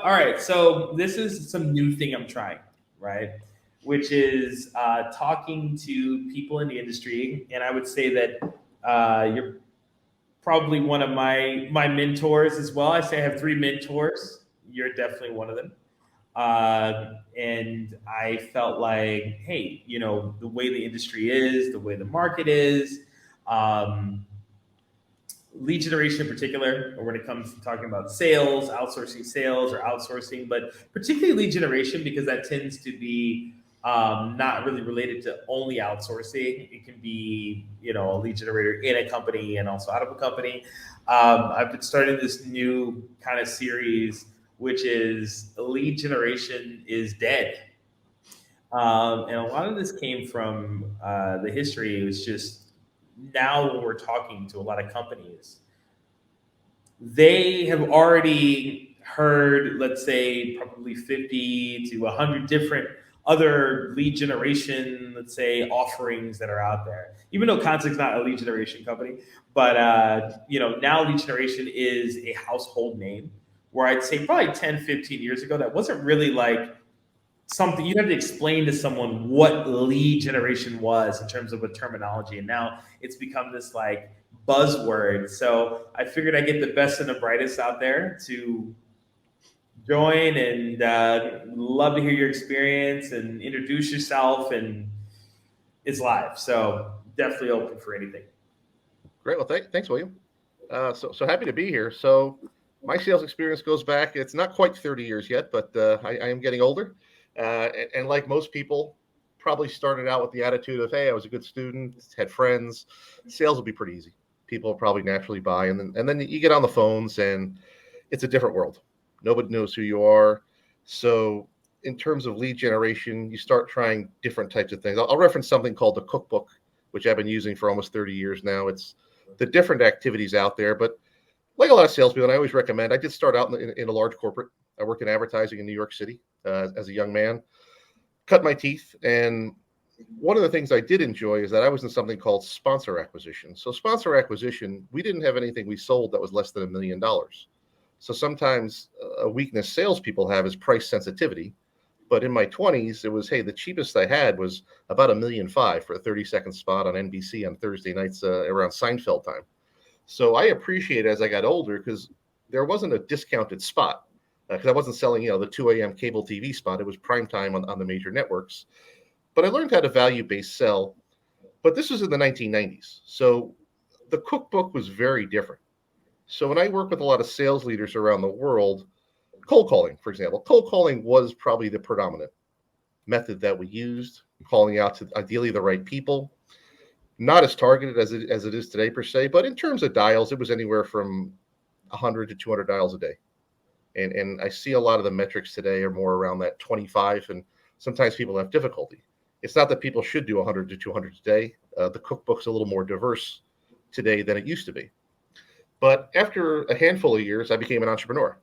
all right. So this is some new thing I'm trying, right? Which is talking to people in the industry, and I would say that you're probably one of my mentors as well. I say I have three mentors. You're definitely one of them. And I felt like, hey, the way the industry is, the way the market is, um, lead generation in particular, or when it comes to talking about sales or outsourcing, but particularly lead generation because that tends to be not really related to only outsourcing. It can be, a lead generator in a company and also out of a company. I've been starting this new kind of series, which is lead generation is dead. And a lot of this came from the history. It was just now when we're talking to a lot of companies, they have already heard, let's say, probably 50 to 100 different other lead generation, let's say, offerings that are out there. Even though Contact's not a lead generation company, but now lead generation is a household name. Where I'd say probably 10, 15 years ago, that wasn't really like something you'd have to explain to someone what lead generation was in terms of a terminology. And now it's become this like buzzword. So I figured I'd get the best and the brightest out there to join and love to hear your experience and introduce yourself. And it's live. So definitely open for anything. Great. Well, thanks, William. So happy to be here. So my sales experience goes back. It's not quite 30 years yet, but I am getting older. And like most people, probably started out with the attitude of, hey, I was a good student, had friends. Sales will be pretty easy. People will probably naturally buy. And then you get on the phones and it's a different world. Nobody knows who you are. So in terms of lead generation, you start trying different types of things. I'll reference something called the cookbook, which I've been using for almost 30 years now. It's the different activities out there. But like a lot of salespeople, and I always recommend, I did start out in a large corporate. I worked in advertising in New York City as a young man, cut my teeth. And one of the things I did enjoy is that I was in something called sponsor acquisition. So sponsor acquisition, we didn't have anything we sold that was less than $1 million. So sometimes a weakness salespeople have is price sensitivity. But in my 20s, it was, hey, the cheapest I had was about $1.5 million for a 30-second spot on NBC on Thursday nights around Seinfeld time. So I appreciate as I got older because there wasn't a discounted spot because I wasn't selling, the 2 a.m. cable TV spot. It was prime time on the major networks. But I learned how to value-based sell. But this was in the 1990s. So the cookbook was very different. So when I work with a lot of sales leaders around the world, cold calling, for example, cold calling was probably the predominant method that we used, calling out to ideally the right people. Not as targeted as it is today per se, but in terms of dials, it was anywhere from 100 to 200 dials a day. And I see a lot of the metrics today are more around that 25, and sometimes people have difficulty. It's not that people should do 100 to 200 a day. The cookbook's a little more diverse today than it used to be. But after a handful of years, I became an entrepreneur.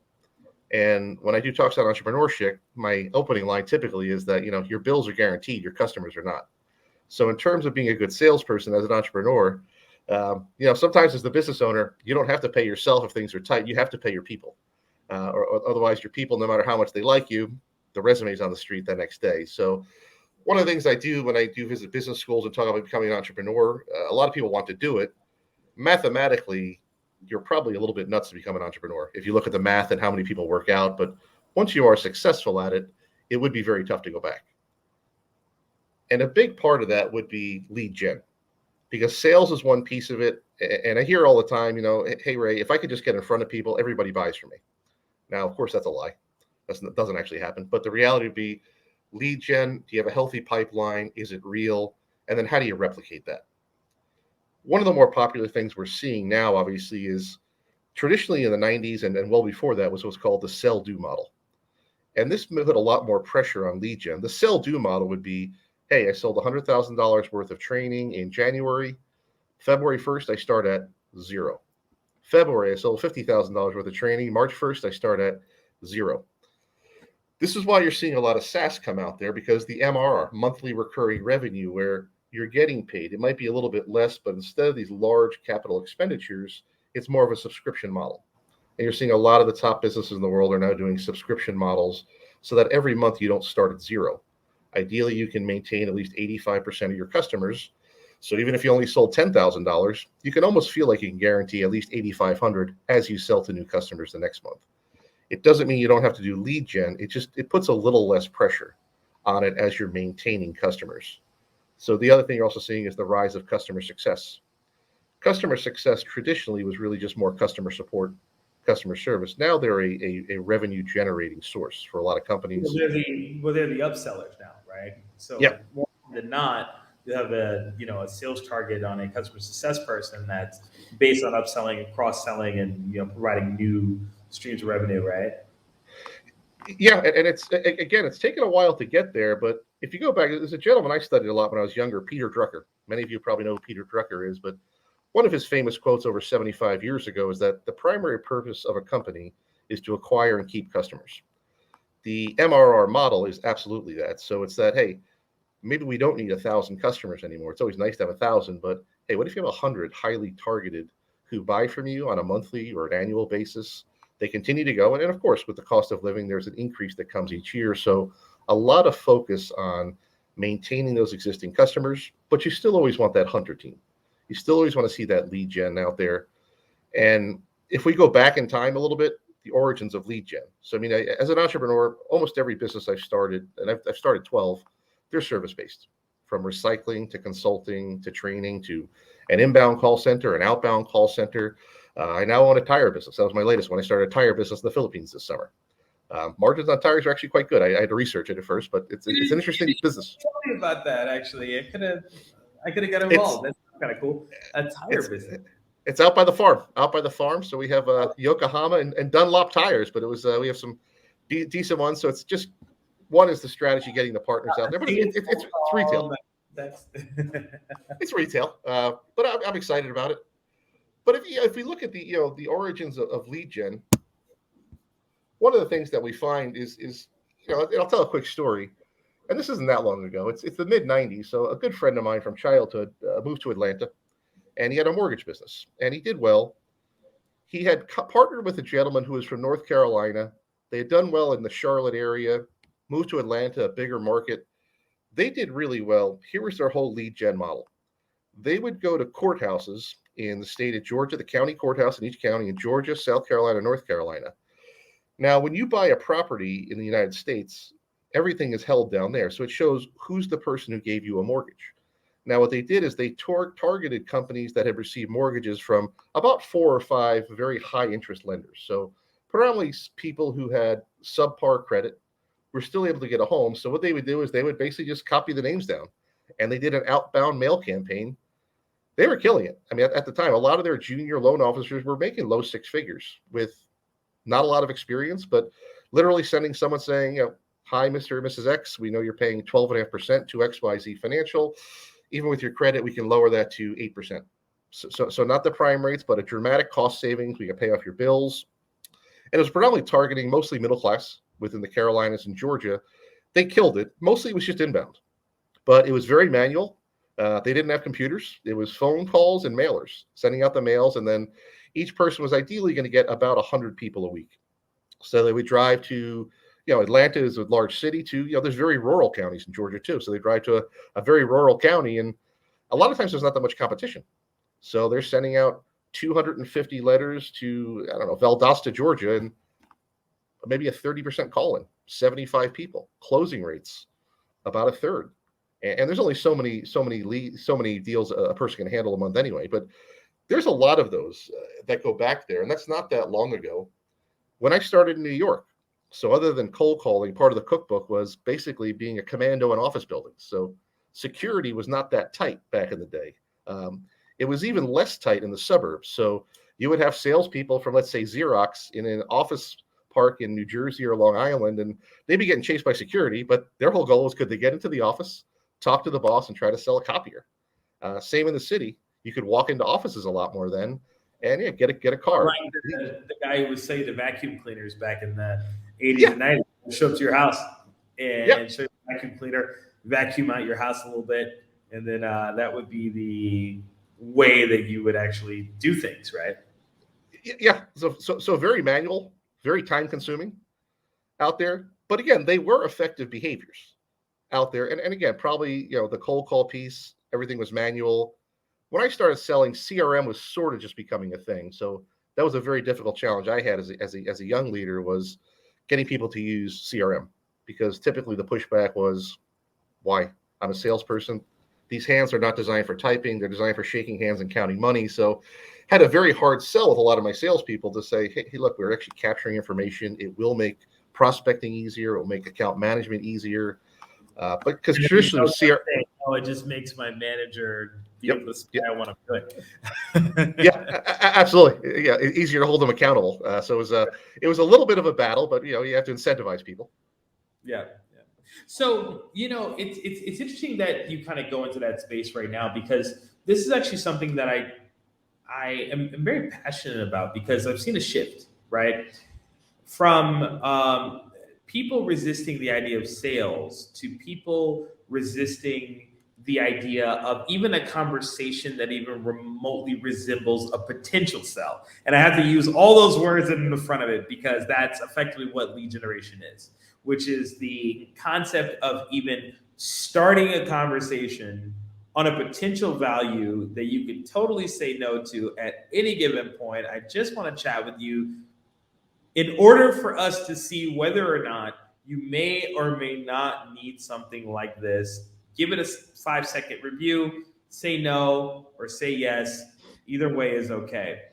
And when I do talks on entrepreneurship, my opening line typically is that, your bills are guaranteed, your customers are not. So in terms of being a good salesperson as an entrepreneur, sometimes as the business owner, you don't have to pay yourself if things are tight. You have to pay your people. Or otherwise your people, no matter how much they like you, the resume is on the street the next day. So one of the things I do when I do visit business schools and talk about becoming an entrepreneur, a lot of people want to do it. Mathematically, you're probably a little bit nuts to become an entrepreneur if you look at the math and how many people work out. But once you are successful at it, it would be very tough to go back. And a big part of that would be lead gen, because sales is one piece of it. And I hear all the time, hey, Ray, if I could just get in front of people, everybody buys from me. Now, of course, that's a lie. That doesn't actually happen. But the reality would be lead gen. Do you have a healthy pipeline? Is it real? And then how do you replicate that? One of the more popular things we're seeing now, obviously, is traditionally in the 90s and well before that was what's called the sell-do model. And this put a lot more pressure on lead gen. The sell-do model would be, hey, I sold $100,000 worth of training in January. February 1st, I start at zero. February, I sold $50,000 worth of training. March 1st, I start at zero. This is why you're seeing a lot of SaaS come out there, because the MRR, monthly recurring revenue, where you're getting paid, it might be a little bit less, but instead of these large capital expenditures, it's more of a subscription model. And you're seeing a lot of the top businesses in the world are now doing subscription models so that every month you don't start at zero. Ideally, you can maintain at least 85% of your customers. So even if you only sold $10,000, you can almost feel like you can guarantee at least 8,500 as you sell to new customers the next month. It doesn't mean you don't have to do lead gen. It puts a little less pressure on it as you're maintaining customers. So the other thing you're also seeing is the rise of customer success. Customer success traditionally was really just more customer support, customer service. Now they're a revenue generating source for a lot of companies. They're the upsellers now, right? Yeah, So more than not, you have a sales target on a customer success person that's based on upselling and cross selling and providing new streams of revenue, right? yeah, and it's taken a while to get there. But if you go back, there's a gentleman I studied a lot when I was younger, Peter Drucker. Many of you probably know who Peter Drucker is, but one of his famous quotes over 75 years ago is that the primary purpose of a company is to acquire and keep customers. The MRR model is absolutely that. So it's that, hey, maybe we don't need 1,000 customers anymore. It's always nice to have 1,000, but hey, what if you have 100 highly targeted who buy from you on a monthly or an annual basis? They continue to go. And of course, with the cost of living, there's an increase that comes each year. So a lot of focus on maintaining those existing customers, but you still always want that hunter team. You still always want to see that lead gen out there. And if we go back in time a little bit, the origins of lead gen. So, I mean, as an entrepreneur, almost every business I've started, and I've started 12, they're service-based, from recycling to consulting to training to an inbound call center, an outbound call center. I now own a tire business. That was my latest one. I started a tire business in the Philippines this summer. Margins on tires are actually quite good. I had to research it at first, but it's an interesting business. Tell me about that. Actually, I could have got involved. That's kind of cool. A tire business. It's out by the farm. So we have Yokohama and Dunlop tires, but we have some decent ones. So it's just one is the strategy, getting the partners out there, but it's retail. It's retail, but I'm excited about it. But if we look at the origins of lead gen, one of the things that we find is I'll tell a quick story, and this isn't that long ago. It's the mid '90s. So a good friend of mine from childhood moved to Atlanta. And he had a mortgage business, and he did well. He had partnered with a gentleman who was from North Carolina. They had done well in the Charlotte area, moved to Atlanta, a bigger market. They did really well. Here was their whole lead gen model. They would go to courthouses in the state of Georgia, the county courthouse in each county in Georgia, South Carolina, North Carolina. Now, when you buy a property in the United States, everything is held down there. So it shows who's the person who gave you a mortgage. Now, what they did is they targeted companies that had received mortgages from about 4 or 5 very high interest lenders. So predominantly people who had subpar credit were still able to get a home. So what they would do is they would basically just copy the names down, and they did an outbound mail campaign. They were killing it. I mean, at the time, a lot of their junior loan officers were making low 6 figures with not a lot of experience, but literally sending someone saying, hi, Mr. or Mrs. X, we know you're paying 12.5% to XYZ Financial. Even with your credit, we can lower that to 8%. So not the prime rates, but a dramatic cost savings. We can pay off your bills. And it was predominantly targeting mostly middle class within the Carolinas and Georgia. They killed it. Mostly it was just inbound, but it was very manual. They didn't have computers. It was phone calls and mailers, sending out the mails. And then each person was ideally going to get about 100 people a week. So they would drive to Atlanta is a large city too. There's very rural counties in Georgia too. So they drive to a very rural county, and a lot of times there's not that much competition. So they're sending out 250 letters to, I don't know, Valdosta, Georgia, and maybe a 30% call-in, 75 people, closing rates about a third. And there's only so many deals a person can handle a month anyway. But there's a lot of those that go back there, and that's not that long ago. When I started in New York, so other than cold calling, part of the cookbook was basically being a commando in office buildings. So security was not that tight back in the day. It was even less tight in the suburbs. So you would have salespeople from, let's say, Xerox in an office park in New Jersey or Long Island, and they'd be getting chased by security, but their whole goal was, could they get into the office, talk to the boss, and try to sell a copier? Same in the city. You could walk into offices a lot more then, and get a car. Like the guy who was selling the vacuum cleaners back in the 80s and 90s, show up to your house and show you the vacuum cleaner, vacuum out your house a little bit, and then that would be the way that you would actually do things, right? Yeah. So very manual, very time consuming out there. But again, they were effective behaviors out there. And again, probably, the cold call piece, everything was manual. When I started selling, CRM was sort of just becoming a thing. So that was a very difficult challenge I had as a young leader, was getting people to use CRM, because typically the pushback was, why? I'm a salesperson. These hands are not designed for typing. They're designed for shaking hands and counting money. So had a very hard sell with a lot of my salespeople to say, hey, look, we're actually capturing information. It will make prospecting easier. It will make account management easier. But because traditionally with CRM, it just makes my manager be Yep, able to say, yep. I want to put. Yeah, absolutely. Yeah, easier to hold them accountable. So it was a little bit of a battle, but you have to incentivize people. Yeah. So, it's interesting that you kind of go into that space right now, because this is actually something that I am very passionate about, because I've seen a shift, right? From people resisting the idea of sales to people resisting the idea of even a conversation that even remotely resembles a potential sell. And I have to use all those words in the front of it, because that's effectively what lead generation is, which is the concept of even starting a conversation on a potential value that you can totally say no to at any given point. I just want to chat with you in order for us to see whether or not you may or may not need something like this. Give it a 5-second review, say no or say yes. Either way is okay.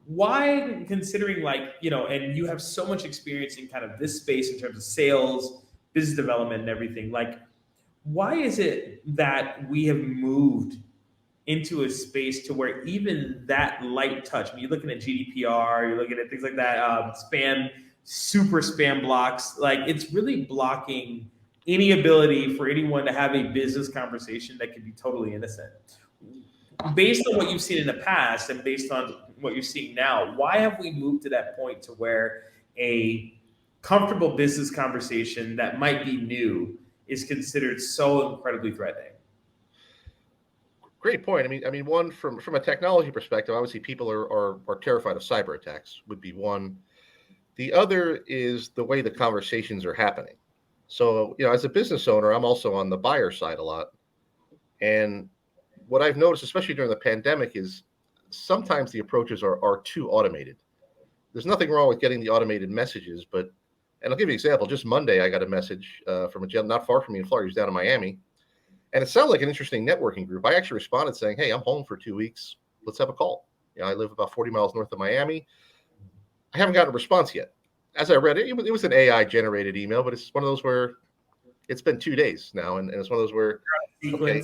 Why, considering, and you have so much experience in kind of this space in terms of sales, business development, and everything, why is it that we have moved into a space to where even that light touch, when you're looking at GDPR, you're looking at things like that, spam, super spam blocks, it's really blocking any ability for anyone to have a business conversation that could be totally innocent. Based on what you've seen in the past and based on what you're seeing now, why have we moved to that point to where a comfortable business conversation that might be new is considered so incredibly threatening? Great point. One, from a technology perspective, obviously people are terrified of cyber attacks, would be one. The other is the way the conversations are happening. So, as a business owner, I'm also on the buyer side a lot. And what I've noticed, especially during the pandemic, is sometimes the approaches are too automated. There's nothing wrong with getting the automated messages, and I'll give you an example. Just Monday, I got a message from a gentleman not far from me in Florida. He's down in Miami. And it sounded like an interesting networking group. I actually responded saying, hey, I'm home for 2 weeks. Let's have a call. I live about 40 miles north of Miami. I haven't gotten a response yet. As I read it, it was an AI generated email, but it's one of those where it's been 2 days now. And it's one of those where, okay,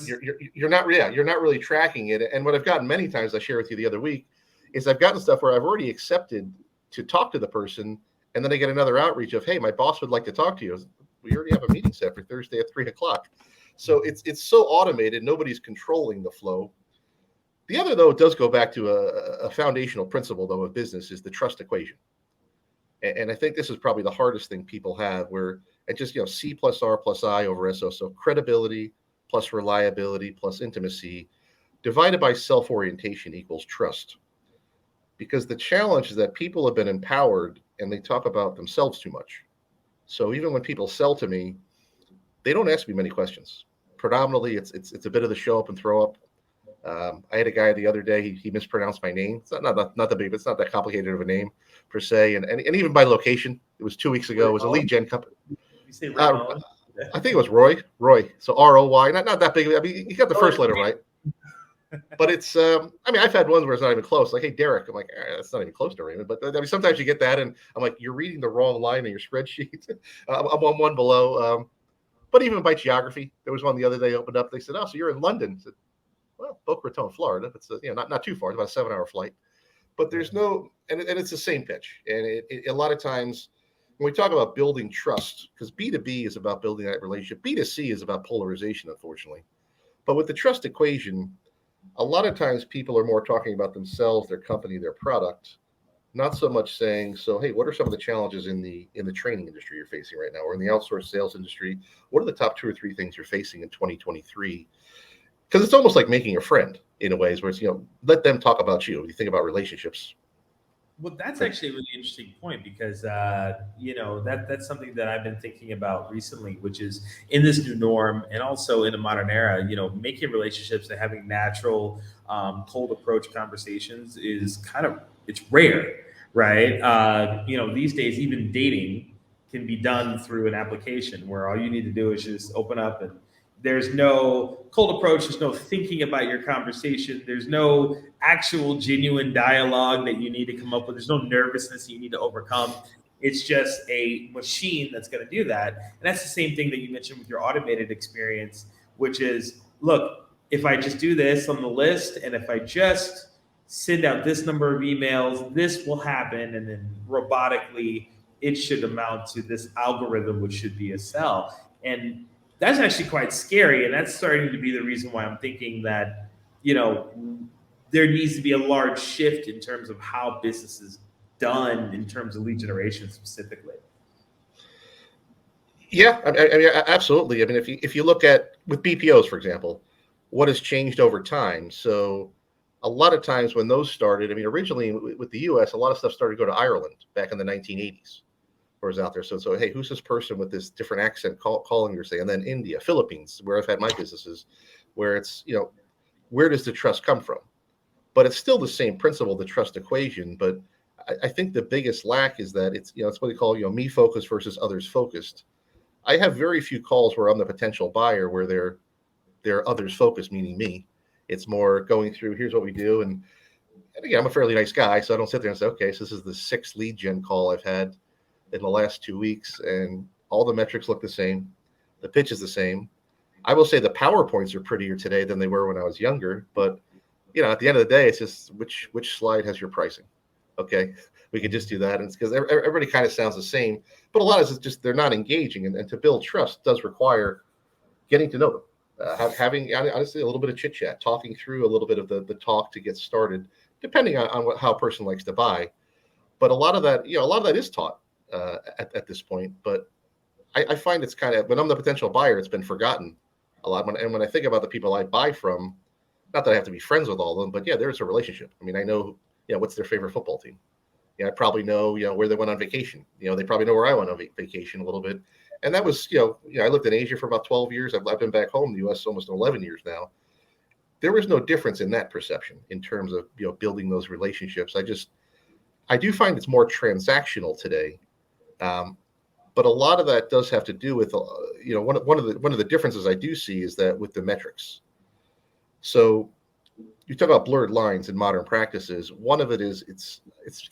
you're not really tracking it. And what I've gotten many times, I shared with you the other week, is I've gotten stuff where I've already accepted to talk to the person. And then I get another outreach of, hey, my boss would like to talk to you. We already have a meeting set for Thursday at 3:00. So it's so automated, nobody's controlling the flow. The other, though, it does go back to a foundational principle, though, of business, is the trust equation. And I think this is probably the hardest thing people have, where it just, C plus R plus I over SO. So credibility plus reliability plus intimacy divided by self-orientation equals trust. Because the challenge is that people have been empowered and they talk about themselves too much. So even when people sell to me, they don't ask me many questions. Predominantly, it's a bit of the show up and throw up. I had a guy the other day, he mispronounced my name. It's not the big, but it's not that complicated of a name per se. And even by location, it was 2 weeks ago. It was a lead gen company. You say Raymond? I think it was Roy. So ROY, not that big. You got the first letter right. But it's, I've had ones where it's not even close. Like, hey, Derek. I'm like, that's not even close to Raymond. But sometimes you get that, and I'm like, you're reading the wrong line in your spreadsheet. I'm on one below. But even by geography, there was one the other day opened up. They said, "Oh, so you're in London?" I said, "Well, Boca Raton, Florida. It's not too far. It's about a 7-hour flight." But there's no, and it's the same pitch. And it a lot of times when we talk about building trust, because B2B is about building that relationship, B2C is about polarization, unfortunately. But with the trust equation, a lot of times people are more talking about themselves, their company, their product, not so much saying, so, hey, what are some of the challenges in the training industry you're facing right now, or in the outsourced sales industry? What are the top 2 or 3 things you're facing in 2023? Because it's almost like making a friend in a ways where it's, let them talk about you. You think about relationships. Well, that's But actually a really interesting point because that's something that I've been thinking about recently, which is in this new norm and also in a modern era. Making relationships and having natural, cold approach conversations is it's rare, right? These days even dating can be done through an application where all you need to do is just open up and there's no cold approach. There's no thinking about your conversation. There's no actual genuine dialogue that you need to come up with. There's no nervousness you need to overcome. It's just a machine that's going to do that. And that's the same thing that you mentioned with your automated experience, which is look, if I just do this on the list and if I just send out this number of emails, this will happen. And then robotically, it should amount to this algorithm, which should be a cell. And that's actually quite scary. And that's starting to be the reason why I'm thinking that, you know, there needs to be a large shift in terms of how business is done in terms of lead generation specifically. yeah, I mean, absolutely. I mean, if you look at with BPOs, for example, what has changed over time? So a lot of times when those started, I mean, originally with the U.S., a lot of stuff started to go to Ireland back in the 1980s. Or is out there. So hey, who's this person with this different accent calling your say? And then India, Philippines, where I've had my businesses, where it's where does the trust come from? But it's still the same principle, the trust equation. But I think the biggest lack is that it's what they call me focused versus others focused. I have very few calls where I'm the potential buyer where they're others focused, meaning me. It's more going through here's what we do, and again, I'm a fairly nice guy, so I don't sit there and say, okay, so this is the sixth lead gen call I've had in the last 2 weeks, and all the metrics look the same. The pitch is the same. I will say the PowerPoints are prettier today than they were when I was younger, but at the end of the day, it's just which slide has your pricing. Okay, we could just do that, and it's because everybody kind of sounds the same, but a lot of it's just they're not engaging, and to build trust does require getting to know them, having honestly a little bit of chit chat, talking through a little bit of the talk to get started, depending on how a person likes to buy. But a lot of that is taught at this point. But I find it's kind of when I'm the potential buyer, it's been forgotten a lot. When I think about the people I buy from, not that I have to be friends with all of them, but yeah, there's a relationship. I mean, I know what's their favorite football team. I probably know where they went on vacation. They probably know where I went on vacation a little bit. And that was I lived in Asia for about 12 years. I've been back home in the U.S. almost 11 years now. There was no difference in that perception in terms of building those relationships. I do find it's more transactional today. But a lot of that does have to do with, one of the differences I do see is that with the metrics. So you talk about blurred lines in modern practices. One of it is it's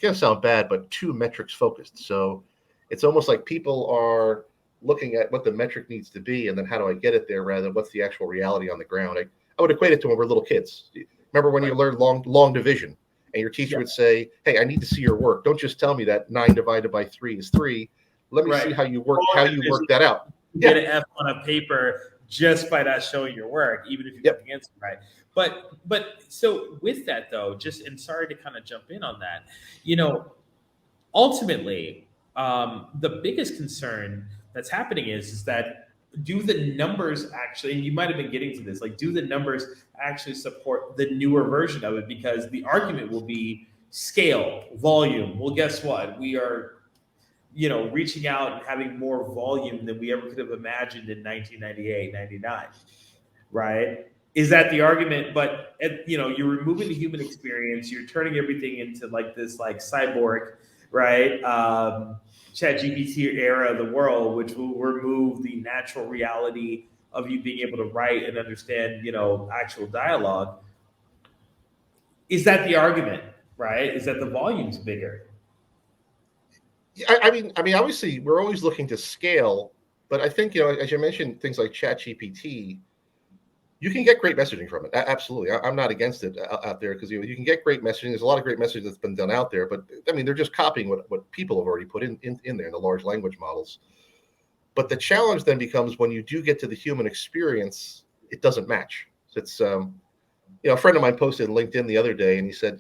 going to sound bad, but too metrics focused. So it's almost like people are looking at what the metric needs to be, and then how do I get it there, rather than what's the actual reality on the ground. I would equate it to when we're little kids. Remember when you learned long division, and your teacher would say, "Hey, I need to see your work. Don't just tell me that 9 divided by 3 is 3. Let me see how you work that out." Get an F on a paper just by not showing your work, even if you get the answer right. But so with that though, and sorry to kind of jump in on that, ultimately, the biggest concern that's happening is that do the numbers actually, and you might have been getting to this, like do the numbers actually support the newer version of it? Because the argument will be scale, volume. Well, guess what? We are reaching out and having more volume than we ever could have imagined in 1998, 99, right? Is that the argument? But you're removing the human experience. You're turning everything into like this like cyborg, right? Chat GPT era of the world, which will remove the natural reality of you being able to write and understand, actual dialogue. Is that the argument, right? Is that the volume's bigger? I mean, obviously, we're always looking to scale, but I think as you mentioned, things like ChatGPT, you can get great messaging from it. Absolutely, I'm not against it out there because you can get great messaging. There's a lot of great messaging that's been done out there, but I mean, they're just copying what people have already put in there in the large language models. But the challenge then becomes when you do get to the human experience, it doesn't match. So it's a friend of mine posted on LinkedIn the other day, and he said,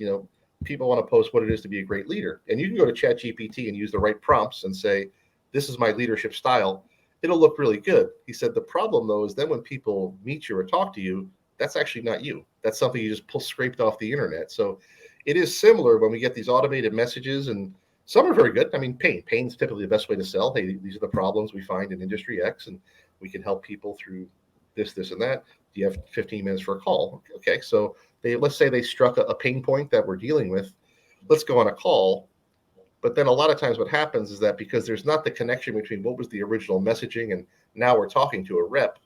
people want to post what it is to be a great leader. And you can go to ChatGPT and use the right prompts and say, this is my leadership style. It'll look really good. He said, the problem though, is then when people meet you or talk to you, that's actually not you. That's something you just scraped off the internet. So it is similar when we get these automated messages, and some are very good. I mean, pain's typically the best way to sell. Hey, these are the problems we find in industry X, and we can help people through this, and that. Do you have 15 minutes for a call? Okay, so let's say they struck a pain point that we're dealing with. Let's go on a call. But then a lot of times what happens is that because there's not the connection between what was the original messaging and now we're talking to a rep,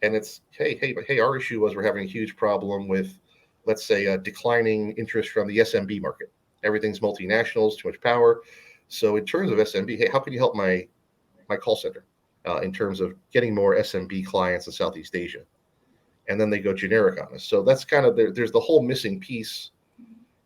and it's, hey, our issue was we're having a huge problem with, let's say, a declining interest from the SMB market. Everything's multinationals, too much power. So in terms of SMB, hey, how can you help my call center in terms of getting more SMB clients in Southeast Asia? And then they go generic on us. So that's kind of there's the whole missing piece.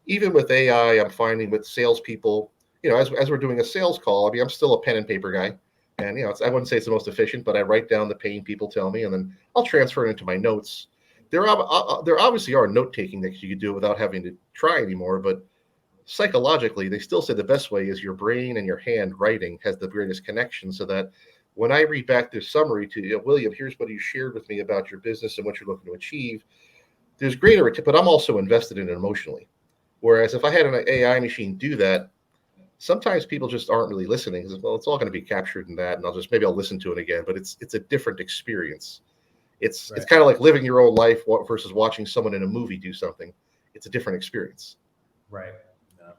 Even with AI, I'm finding with salespeople, as we're doing a sales call, I mean, I'm still a pen and paper guy. And, I wouldn't say it's the most efficient, but I write down the pain people tell me, and then I'll transfer it into my notes. There obviously are note-taking that you could do without having to try anymore, but psychologically, they still say the best way is your brain and your hand writing has the greatest connection, so that when I read back this summary to you, William, here's what you shared with me about your business and what you're looking to achieve, there's greater, but I'm also invested in it emotionally. Whereas if I had an AI machine do that, sometimes people just aren't really listening. Well, it's all going to be captured in that, and maybe I'll listen to it again. But it's a different experience. It's kind of like living your own life versus watching someone in a movie do something. It's a different experience. Right. No,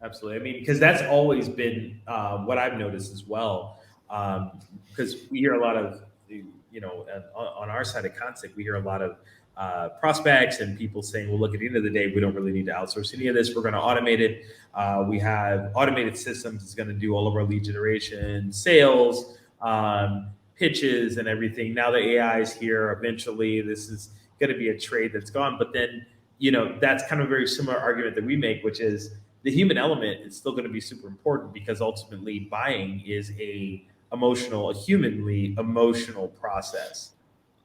absolutely. I mean, because that's always been what I've noticed as well. Because we hear a lot of, on our side of Consic, we hear a lot of prospects and people saying, well, look, at the end of the day, we don't really need to outsource any of this. We're going to automate it. We have automated systems that's going to do all of our lead generation, sales, pitches, and everything. Now the AI is here. Eventually, this is going to be a trade that's gone. But then, that's kind of a very similar argument that we make, which is the human element is still going to be super important, because ultimately buying is a humanly emotional process.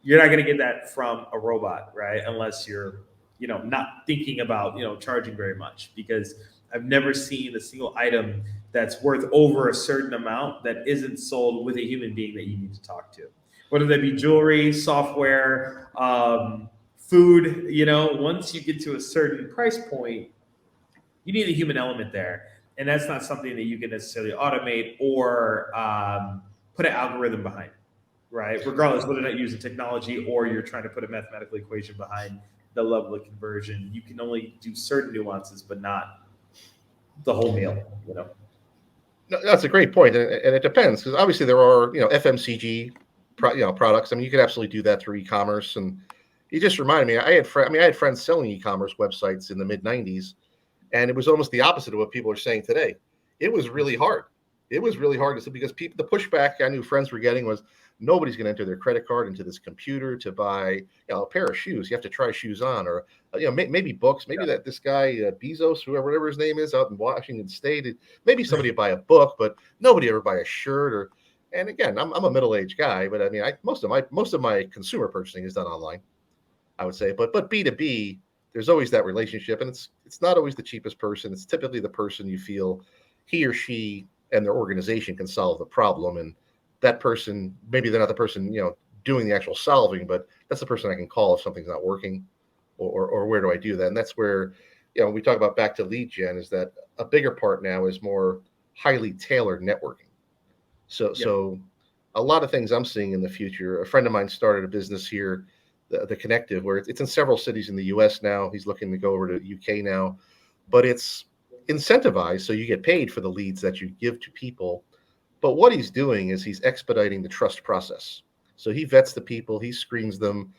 You're not going to get that from a robot, right? Unless you're, not thinking about, charging very much, because I've never seen a single item that's worth over a certain amount that isn't sold with a human being that you need to talk to, whether that be jewelry, software, food. Once you get to a certain price point, you need a human element there. And that's not something that you can necessarily automate or put an algorithm behind, right? Regardless whether or not you're using technology or you're trying to put a mathematical equation behind the level of conversion. You can only do certain nuances, but not the whole meal, No, that's a great point. And it depends, because obviously there are, FMCG products. I mean, you could absolutely do that through e-commerce. And you just reminded me, I had friends selling e-commerce websites in the mid 90s. And it was almost the opposite of what people are saying today. It was really hard. It was really hard to see, because the pushback I knew friends were getting was, nobody's going to enter their credit card into this computer to buy a pair of shoes. You have to try shoes on, or maybe books. Maybe that this guy Bezos, whatever his name is, out in Washington State, maybe somebody would buy a book, but nobody ever buy a shirt. And again, I'm a middle-aged guy, but I mean, most of my consumer purchasing is done online, I would say. But B2B, there's always that relationship, and it's not always the cheapest person. It's typically the person you feel he or she and their organization can solve the problem. And that person, maybe they're not the person, doing the actual solving, but that's the person I can call if something's not working, or where do I do that? And that's where, when we talk about back to lead gen, is that a bigger part now is more highly tailored networking. So a lot of things I'm seeing in the future. A friend of mine started a business here, the Connective, where it's in several cities in the US now. He's looking to go over to the UK now, but it's incentivized, so you get paid for the leads that you give to people. But what he's doing is he's expediting the trust process. So he vets the people, he screens them,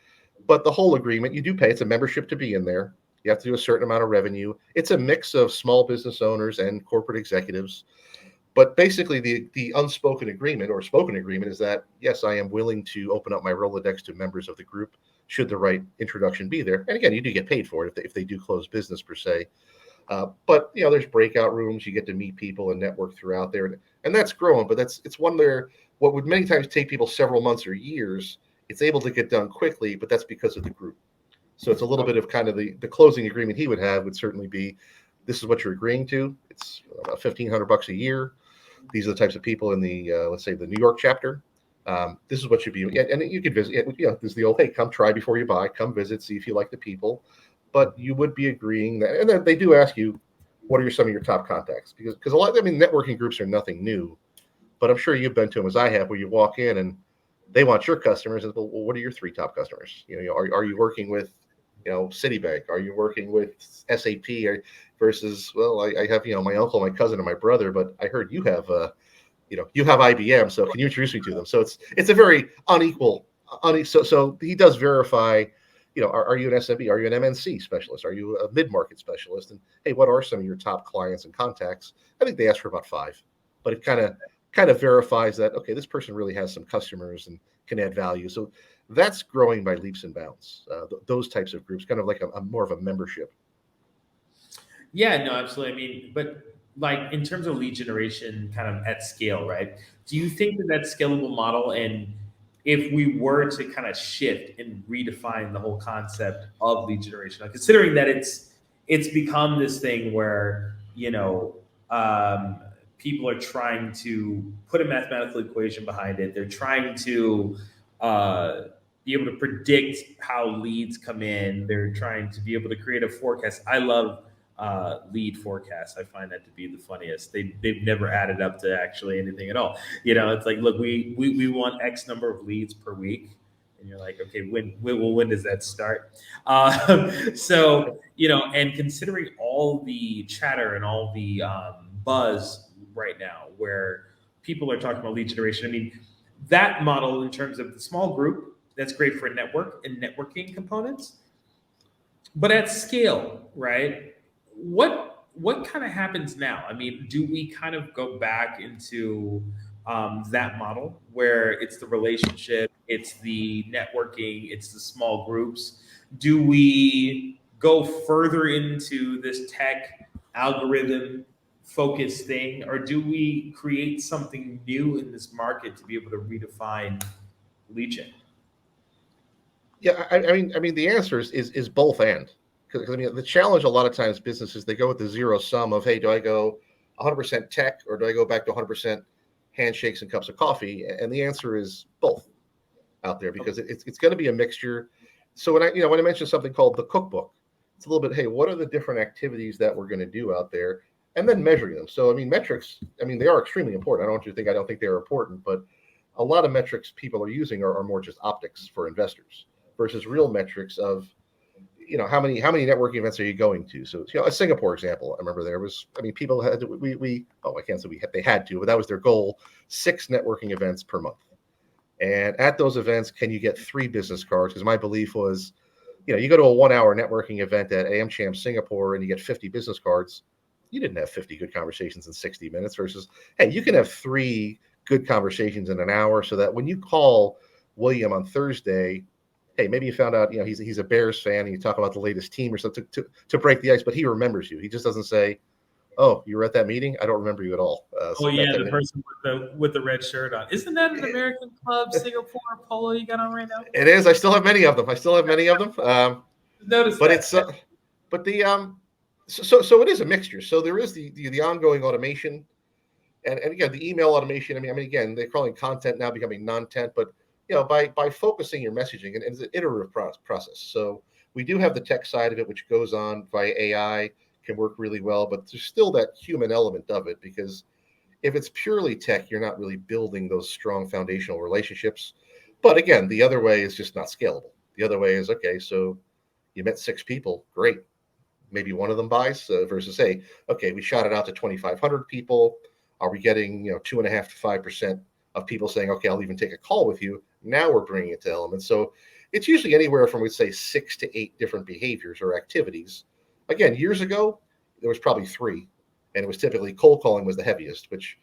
but the whole agreement, you do pay. It's a membership to be in there. You have to do a certain amount of revenue. It's a mix of small business owners and corporate executives. But basically the unspoken agreement or spoken agreement is that, yes, I am willing to open up my Rolodex to members of the group should the right introduction be there. And again, you do get paid for it if they do close business per se. But there's breakout rooms. You get to meet people and network throughout there, and that's growing. But it's one where what would many times take people several months or years, it's able to get done quickly. But that's because of the group. So it's a little bit of kind of the closing agreement he would have would certainly be, this is what you're agreeing to. It's about $1,500 a year. These are the types of people in the let's say the New York chapter. This is what should be, and you could visit. There's the old, hey, come try before you buy. Come visit, see if you like the people. but you would be agreeing that, and then they do ask you, what are some of your top contacts? Because a lot, I mean, networking groups are nothing new, but I'm sure you've been to them as I have, where you walk in and they want your customers. And, well, what are your three top customers? Are you working with, Citibank? Are you working with SAP? Versus, well, I have, my uncle, my cousin, and my brother, but I heard you have, you have IBM. So can you introduce me to them? So it's a very unequal. So he does verify. Are you an SMB? Are you an MNC specialist? Are you a mid-market specialist? And hey, what are some of your top clients and contacts? I think they ask for about 5, but it kind of verifies that, okay, this person really has some customers and can add value. So that's growing by leaps and bounds. Those types of groups, kind of like a more of a membership. Yeah, no, absolutely. I mean, but like in terms of lead generation kind of at scale, right? Do you think that that's scalable model? And if we were to kind of shift and redefine the whole concept of lead generation, like considering that it's become this thing where, people are trying to put a mathematical equation behind it. They're trying to uh, be able to predict how leads come in. They're trying to be able to create a forecast. I love lead forecasts. I find that to be the funniest. They've never added up to actually anything at all. It's like, look, we want X number of leads per week, and you're like, okay, when does that start? So and considering all the chatter and all the buzz right now, where people are talking about lead generation, I mean, that model in terms of the small group, that's great for a network and networking components, but at scale, right? What kind of happens now? I mean, do we kind of go back into that model where it's the relationship, it's the networking, it's the small groups? Do we go further into this tech algorithm focused thing, or do we create something new in this market to be able to redefine lead gen? Yeah, I mean, the answer is both and. Because I mean, the challenge a lot of times businesses, they go with the zero sum of, hey, do I go 100% tech or do I go back to 100% handshakes and cups of coffee? And the answer is both out there, because it's going to be a mixture. So when I mentioned something called the cookbook, it's a little bit, hey, what are the different activities that we're going to do out there, and then measuring them. So I mean, metrics, I mean, they are extremely important. I don't want you to think I don't think they're important, but a lot of metrics people are using are more just optics for investors versus real metrics of, how many networking events are you going to? So a Singapore example, I remember there was, I mean, people had to, I can't say they had to, but that was their goal: 6 networking events per month. And at those events, can you get 3 business cards? Because my belief was, you go to a 1-hour networking event at AmCham Singapore and you get 50 business cards. You didn't have 50 good conversations in 60 minutes versus, hey, you can have 3 good conversations in an hour, so that when you call William on Thursday, hey, maybe you found out, he's a Bears fan, and you talk about the latest team or something to break the ice, but he remembers you. He just doesn't say, oh, you were at that meeting? I don't remember you at all. Oh yeah, the person with the red shirt on. Isn't that an American Club Singapore polo you got on right now? It is. I still have many of them. Notice but that. it's but the so it is a mixture. So there is the ongoing automation, and again, the email automation. I mean again, they're calling content now becoming non-tent, but by focusing your messaging, and it's an iterative process. So we do have the tech side of it, which goes on via AI, can work really well, but there's still that human element of it, because if it's purely tech, you're not really building those strong foundational relationships. But again, the other way is just not scalable. The other way is, okay, so you met 6 people, great. Maybe one of them buys, versus, hey, okay, we shot it out to 2,500 people. Are we getting 2.5 to 5% of people saying, okay, I'll even take a call with you? Now we're bringing it to elements. So it's usually anywhere from, we'd say, 6 to 8 different behaviors or activities. Again, years ago, there was probably 3, and it was typically cold calling was the heaviest, which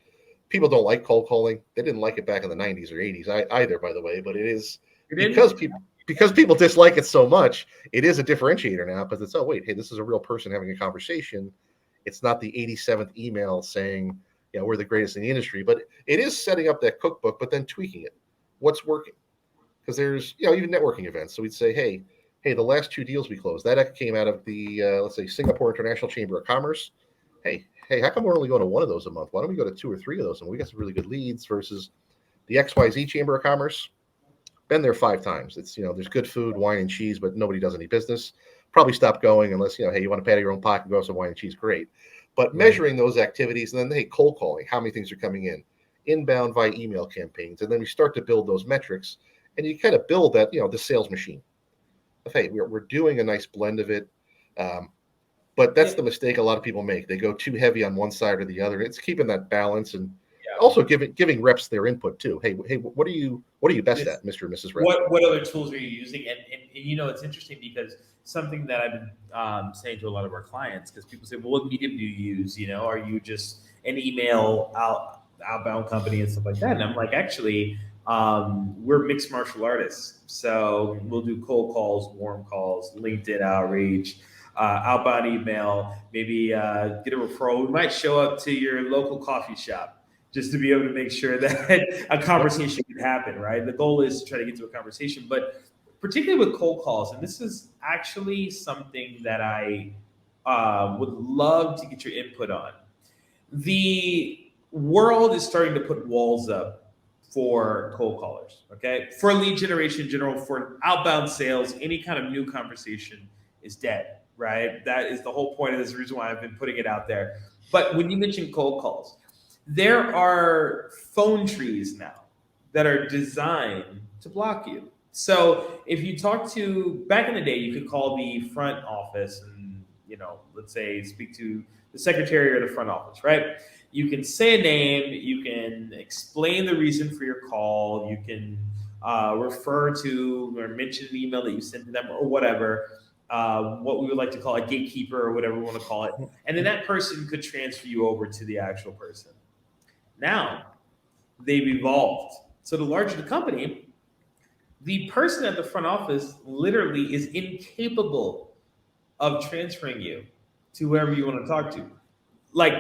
people don't like cold calling. They didn't like it back in the 90s or 80s either, by the way, but it is because people dislike it so much, it is a differentiator now, because it's, oh, wait, hey, this is a real person having a conversation. It's not the 87th email saying, we're the greatest in the industry, but it is setting up that cookbook, but then tweaking it. What's working? Because there's, even networking events. So we'd say, hey, the last 2 deals we closed, that came out of the, let's say, Singapore International Chamber of Commerce. Hey, how come we're only going to 1 of those a month? Why don't we go to 2 or 3 of those? And we got some really good leads. Versus the XYZ Chamber of Commerce, been there 5 times. It's, there's good food, wine and cheese, but nobody does any business. probably stop going unless, hey, you want to pay out of your own pocket, go have some wine and cheese, great. But measuring those activities, and then, hey, cold calling, how many things are coming in, inbound via email campaigns, and then we start to build those metrics, and you kind of build that, the sales machine. Hey, we're doing a nice blend of it. But that's the mistake a lot of people make. They go too heavy on one side or the other. It's keeping that balance and also giving reps their input too. Hey, what are you best at, Mr. and Mrs. Rep? What other tools are you using? And it's interesting because something that I've been saying to a lot of our clients, because people say, well, what medium do you use? Are you just an email outbound company and stuff like that? And I'm like, actually, we're mixed martial artists. So we'll do cold calls, warm calls, LinkedIn outreach, outbound email, maybe get a referral. We might show up to your local coffee shop just to be able to make sure that a conversation can happen, right? The goal is to try to get to a conversation, but particularly with cold calls, and this is actually something that I would love to get your input on. The world is starting to put walls up for cold callers, okay? For lead generation in general, for outbound sales, any kind of new conversation is dead, right? That is the whole point of this, reason why I've been putting it out there. But when you mention cold calls, there are phone trees now that are designed to block you. So if you talk to, back in the day, you could call the front office and, let's say speak to the secretary or the front office, right? You can say a name, you can explain the reason for your call, you can refer to or mention an email that you sent to them or whatever, what we would like to call a gatekeeper or whatever we want to call it. And then that person could transfer you over to the actual person. Now, they've evolved. So the larger the company, the person at the front office literally is incapable of transferring you to whoever you want to talk to. Like,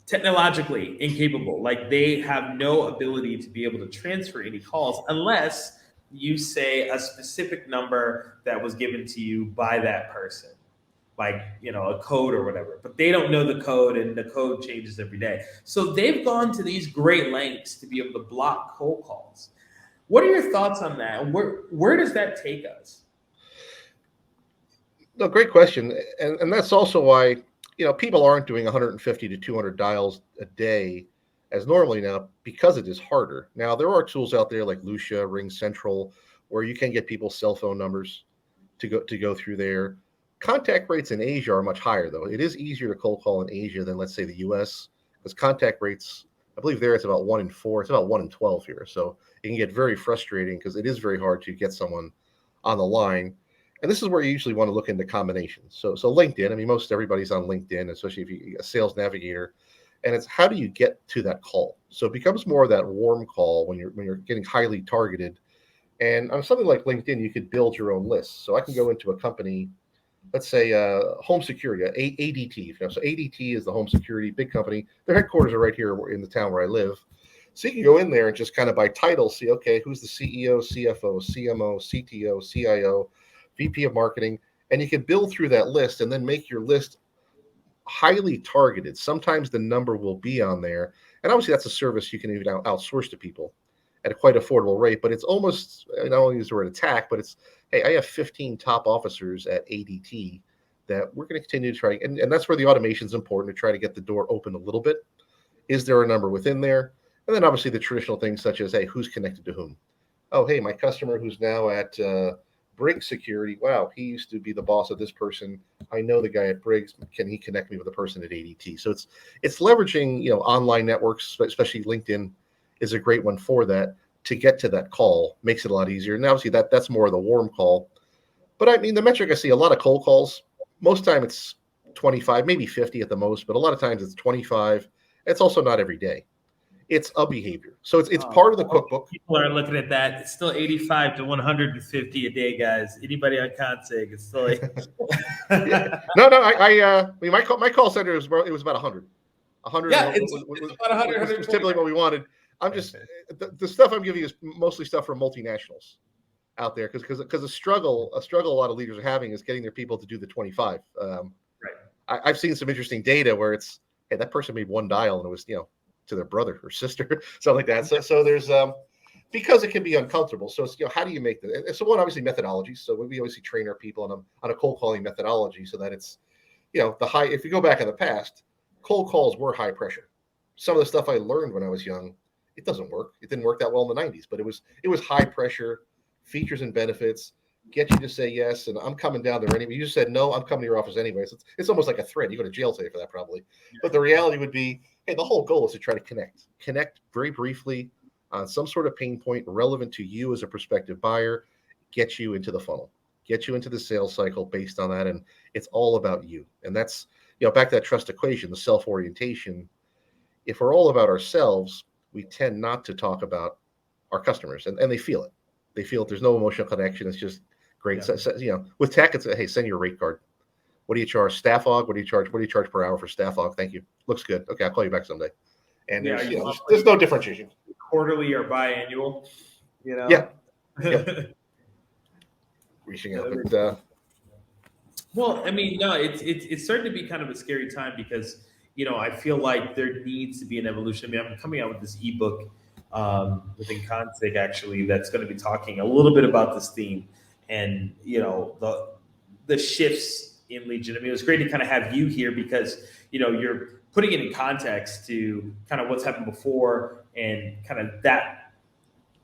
technologically incapable. Like, they have no ability to be able to transfer any calls unless you say a specific number that was given to you by that person. Like, a code or whatever, but they don't know the code and the code changes every day. So they've gone to these great lengths to be able to block cold calls. What are your thoughts on that? Where does that take us? No, great question. And that's also why, people aren't doing 150 to 200 dials a day as normally now because it is harder. Now, there are tools out there like Lucia, Ring Central, where you can get people's cell phone numbers to go through there. Contact rates in Asia are much higher, though. It is easier to cold call in Asia than, let's say, the U.S. because contact rates, I believe there it's about 1 in 4. It's about 1 in 12 here. So it can get very frustrating because it is very hard to get someone on the line. And this is where you usually want to look into combinations. So LinkedIn, I mean, most everybody's on LinkedIn, especially if you're a sales navigator. And it's how do you get to that call? So it becomes more of that warm call when you're getting highly targeted. And on something like LinkedIn, you could build your own list. So I can go into a company, let's say home security, ADT. So ADT is the home security, big company. Their headquarters are right here in the town where I live. So you can go in there and just kind of by title see, okay, who's the CEO, CFO, CMO, CTO, CIO, VP of marketing, and you can build through that list and then make your list highly targeted. Sometimes the number will be on there. And obviously that's a service you can even outsource to people at a quite affordable rate, but it's almost, I don't want to use the word attack, but it's, hey, I have 15 top officers at ADT that we're going to continue to try. And that's where the automation is important to try to get the door open a little bit. Is there a number within there? And then obviously the traditional things such as, hey, who's connected to whom? Oh, hey, my customer who's now at Briggs Security. Wow, he used to be the boss of this person. I know the guy at Briggs. Can he connect me with the person at ADT? So it's leveraging, online networks, especially LinkedIn is a great one for that, to get to that call. Makes it a lot easier. And obviously that's more of the warm call. But I mean, the metric I see a lot of cold calls, most time it's 25, maybe 50 at the most, but a lot of times it's 25. It's also not every day. It's a behavior. So it's part of the cookbook. People are looking at that. It's still 85 to 150 a day, guys. Anybody on Consig, it's still like... No, I mean, my call center was about 100. 100. Yeah, it's about 100. Was typically what we wanted. I'm just the stuff I'm giving you is mostly stuff from multinationals out there because a struggle a lot of leaders are having is getting their people to do the 25. Right. I've seen some interesting data where it's, hey, that person made one dial and it was to their brother or sister, something like that. So there's because it can be uncomfortable. So it's, how do you make that? And so one, obviously methodology. So we obviously train our people on a cold calling methodology so that it's, the high, if you go back in the past, cold calls were high pressure. Some of the stuff I learned when I was young, it doesn't work. It didn't work that well in the 90s, but it was high pressure, features and benefits, get you to say yes, and I'm coming down there anyway. You just said no, I'm coming to your office anyways. It's almost like a threat. You go to jail today for that probably. But the reality would be, hey, the whole goal is to try to connect very briefly on some sort of pain point relevant to you as a prospective buyer, get you into the funnel, get you into the sales cycle based on that. And it's all about you. And that's, back to that trust equation, the self-orientation. If we're all about ourselves, we tend not to talk about our customers, and they feel it. They feel it. There's no emotional connection. It's just great. Yeah. So, with tech, it's hey, send your rate card. What do you charge? Staff aug? What do you charge? What do you charge per hour for staff aug? Thank you. Looks good. Okay, I'll call you back someday. And there's no differentiation. Quarterly or biannual, Yeah. Yep. Reaching out, but well, I mean, no, it's starting to be kind of a scary time because I feel like there needs to be an evolution. I mean, I'm coming out with this ebook within Consig actually that's going to be talking a little bit about this theme and the shifts in lead gen. I mean, it was great to kind of have you here because you're putting it in context to kind of what's happened before and kind of that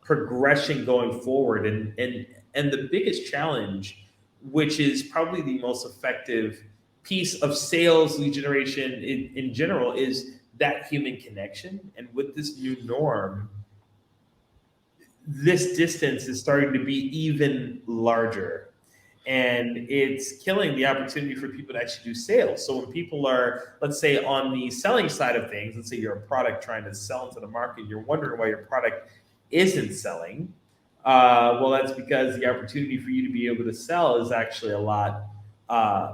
progression going forward. And the biggest challenge, which is probably the most effective piece of sales lead generation in general, is that human connection. And with this new norm, this distance is starting to be even larger. And it's killing the opportunity for people to actually do sales. So when people are, let's say, on the selling side of things, let's say you're a product trying to sell into the market, you're wondering why your product isn't selling. Well, that's because the opportunity for you to be able to sell is actually a lot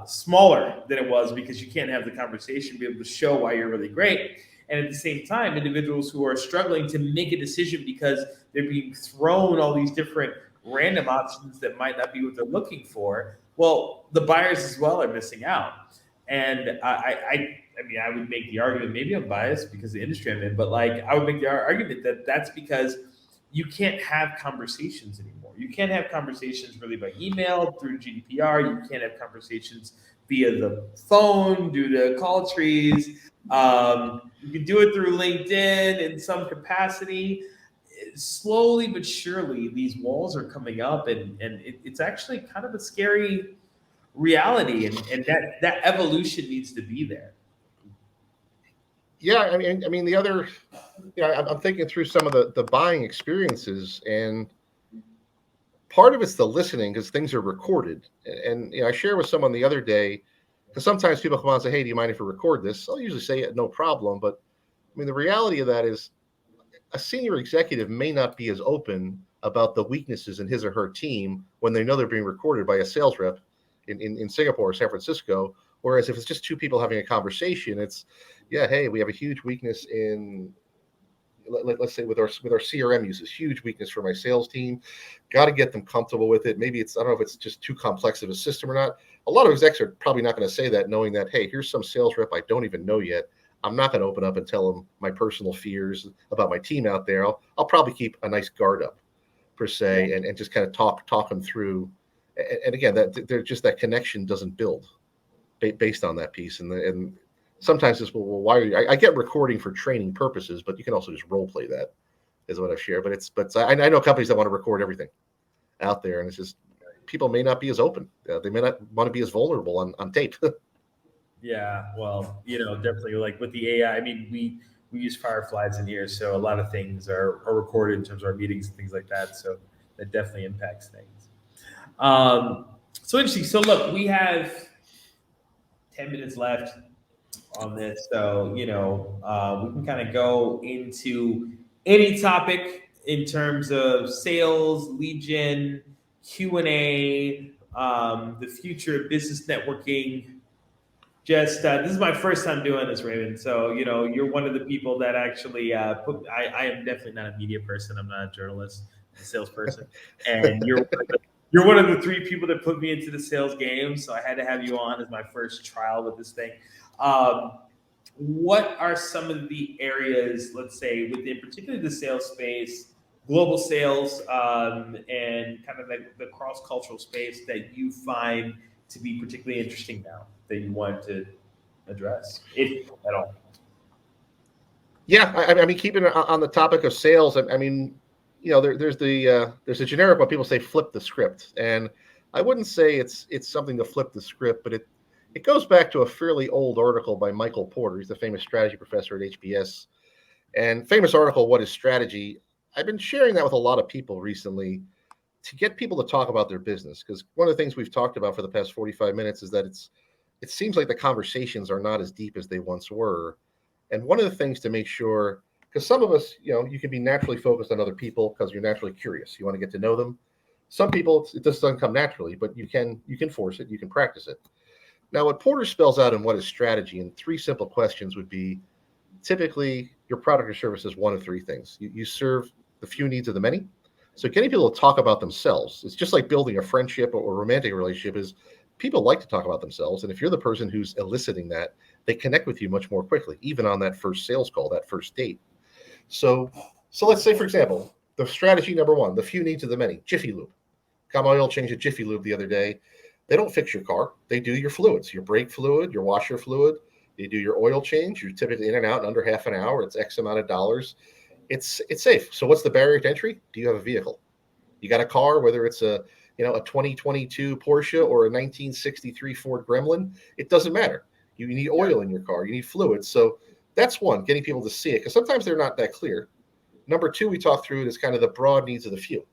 smaller than it was because you can't have the conversation, be able to show why you're really great. And at the same time, individuals who are struggling to make a decision because they're being thrown all these different random options that might not be what they're looking for, well, the buyers as well are missing out. And I mean, I would make the argument, maybe I'm biased because of the industry I'm in, but I would make the argument that that's because you can't have conversations anymore. You can't have conversations really by email through GDPR. You can't have conversations via the phone due to call trees. You can do it through LinkedIn in some capacity. Slowly but surely, these walls are coming up, and it's actually kind of a scary reality, and that evolution needs to be there. Yeah, I mean, the other, I'm thinking through some of the buying experiences, and part of it's the listening because things are recorded. And I shared with someone the other day because sometimes people come on and say, "Hey, do you mind if we record this?" I'll usually say, "No problem." But I mean, the reality of that is, a senior executive may not be as open about the weaknesses in his or her team when they know they're being recorded by a sales rep in Singapore or San Francisco. Whereas if it's just two people having a conversation, it's, yeah, hey, we have a huge weakness in, let's say with our CRM uses, huge weakness for my sales team. Got to get them comfortable with it. Maybe it's, I don't know if it's just too complex of a system or not. A lot of execs are probably not going to say that, knowing that, hey, here's some sales rep I don't even know yet. I'm not going to open up and tell them my personal fears about my team out there. I'll probably keep a nice guard up, per se, and just kind of talk them through. And again, that they're just, that connection doesn't build based on that piece. And sometimes it's, well, why are you? I get recording for training purposes, but you can also just role play that, is what I share. But I know companies that want to record everything out there, and it's just people may not be as open. They may not want to be as vulnerable on tape. Yeah, well, definitely with the AI. I mean, we use Fireflies in here, so a lot of things are recorded in terms of our meetings and things like that. So that definitely impacts things. So interesting. So look, we have 10 minutes left on this, so we can kind of go into any topic in terms of sales, lead gen, Q&A, the future of business networking. Just this is my first time doing this, Raymond. So you're one of the people that actually put. I am definitely not a media person. I'm not a journalist, I'm a salesperson, and you're one of the three people that put me into the sales game. So I had to have you on as my first trial with this thing. What are some of the areas, let's say, within particularly the sales space, global sales and kind of the cross-cultural space that you find to be particularly interesting now that you want to address, if at all? Yeah, I mean, keeping it on the topic of sales, I mean, there's a generic one. People say flip the script, and I wouldn't say it's something to flip the script, but it goes back to a fairly old article by Michael Porter. He's the famous strategy professor at HBS, and famous article, "What is Strategy?" I've been sharing that with a lot of people recently to get people to talk about their business, because one of the things we've talked about for the past 45 minutes is that it seems like the conversations are not as deep as they once were. And one of the things to make sure, because some of us, you can be naturally focused on other people because you're naturally curious. You want to get to know them. Some people, it just doesn't come naturally, but you can force it. You can practice it. Now, what Porter spells out in What is Strategy in 3 simple questions would be, typically, your product or service is one of 3 things. You serve the few needs of the many. So getting people to talk about themselves, it's just like building a friendship or romantic relationship. Is people like to talk about themselves. And if you're the person who's eliciting that, they connect with you much more quickly, even on that first sales call, that first date. So let's say, for example, the strategy number 1, the few needs of the many, Jiffy Lube. Got my oil change at Jiffy Lube the other day. They don't fix your car. They do your fluids, your brake fluid, your washer fluid. They do your oil change. You're typically in and out in under half an hour. It's X amount of dollars. It's safe. So what's the barrier to entry? Do you have a vehicle? You got a car, whether it's a 2022 Porsche or a 1963 Ford Gremlin, it doesn't matter. You need oil in your car. You need fluids. So that's one, getting people to see it, because sometimes they're not that clear. Number 2, we talk through it as kind of the broad needs of the few.